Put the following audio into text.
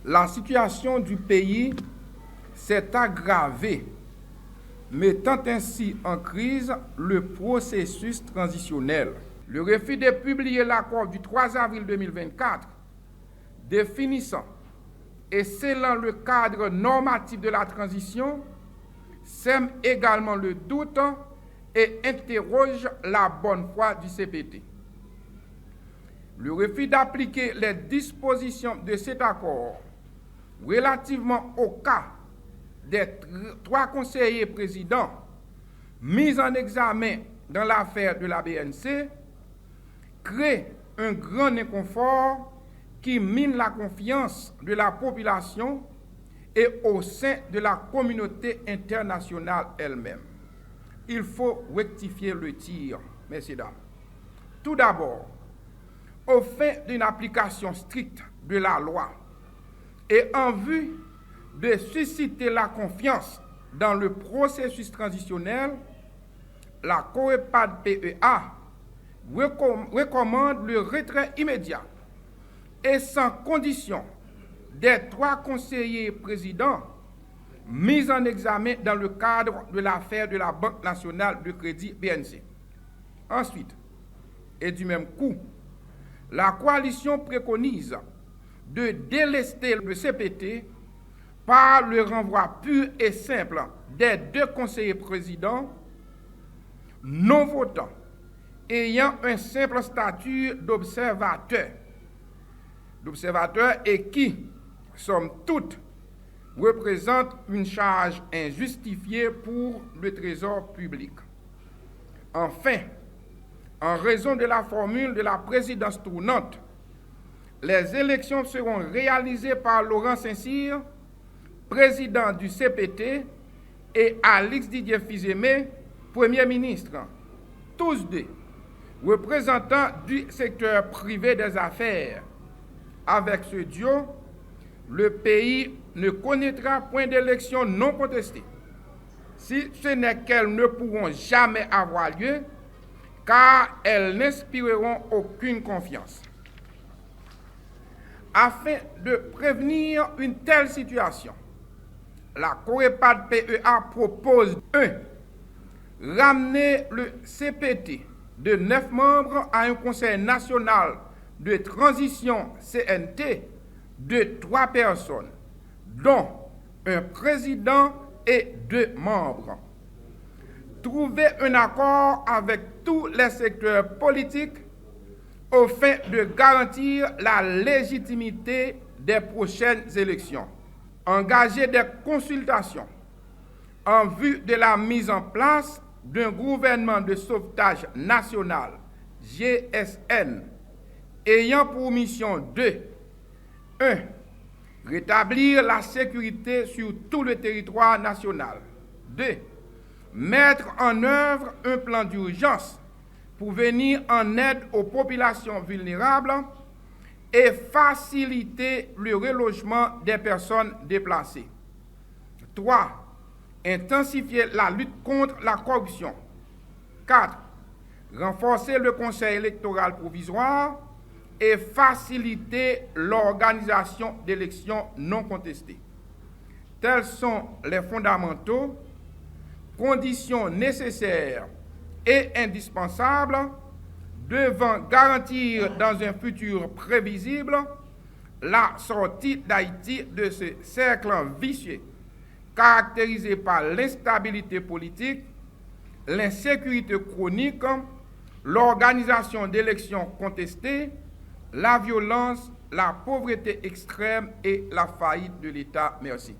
La situation du pays s'est aggravée, mettant ainsi en crise le processus transitionnel. Le refus de publier l'accord du 3 avril 2024 définissant et scellant le cadre normatif de la transition sème également le doute et interroge la bonne foi du CPT. Le refus d'appliquer les dispositions de cet accord relativement au cas des 3 conseillers présidents mis en examen dans l'affaire de la BNC crée un grand inconfort qui mine la confiance de la population et au sein de la communauté internationale elle-même. Il faut rectifier le tir, messieurs, dames. Tout d'abord, au fin d'une application stricte de la loi et en vue de susciter la confiance dans le processus transitionnel, la COREPAD-PEA recommande le retrait immédiat et sans condition des 3 conseillers présidents mis en examen dans le cadre de l'affaire de la Banque nationale de crédit BNC. Ensuite, et du même coup, la coalition préconise de délester le CPT par le renvoi pur et simple des 2 conseillers présidents non votants ayant un simple statut d'observateur et qui, somme toute, représente une charge injustifiée pour le trésor public. Enfin, en raison de la formule de la présidence tournante, les élections seront réalisées par Laurent Saint-Cyr, président du CPT, et Alix Didier Fils-Aimé, Premier ministre, tous 2 représentants du secteur privé des affaires. Avec ce duo, le pays ne connaîtra point d'élections non contestées, si ce n'est qu'elles ne pourront jamais avoir lieu, car elles n'inspireront aucune confiance. Afin de prévenir une telle situation, la COREPAD-PEA propose 1. Ramener le CPT de 9 membres à un Conseil national de transition CNT de 3 personnes, dont un président et 2 membres. Trouver un accord avec tous les secteurs politiques au fin de garantir la légitimité des prochaines élections. Engager des consultations en vue de la mise en place d'un gouvernement de sauvetage national, GSN, ayant pour mission de 1. Rétablir la sécurité sur tout le territoire national. 2. Mettre en œuvre un plan d'urgence pour venir en aide aux populations vulnérables et faciliter le relogement des personnes déplacées. 3. Intensifier la lutte contre la corruption. 4. Renforcer le Conseil électoral provisoire et faciliter l'organisation d'élections non contestées. Tels sont les fondamentaux, conditions nécessaires et indispensables devant garantir dans un futur prévisible la sortie d'Haïti de ce cercle vicieux caractérisé par l'instabilité politique, l'insécurité chronique, l'organisation d'élections contestées, la violence, la pauvreté extrême et la faillite de l'État. Merci.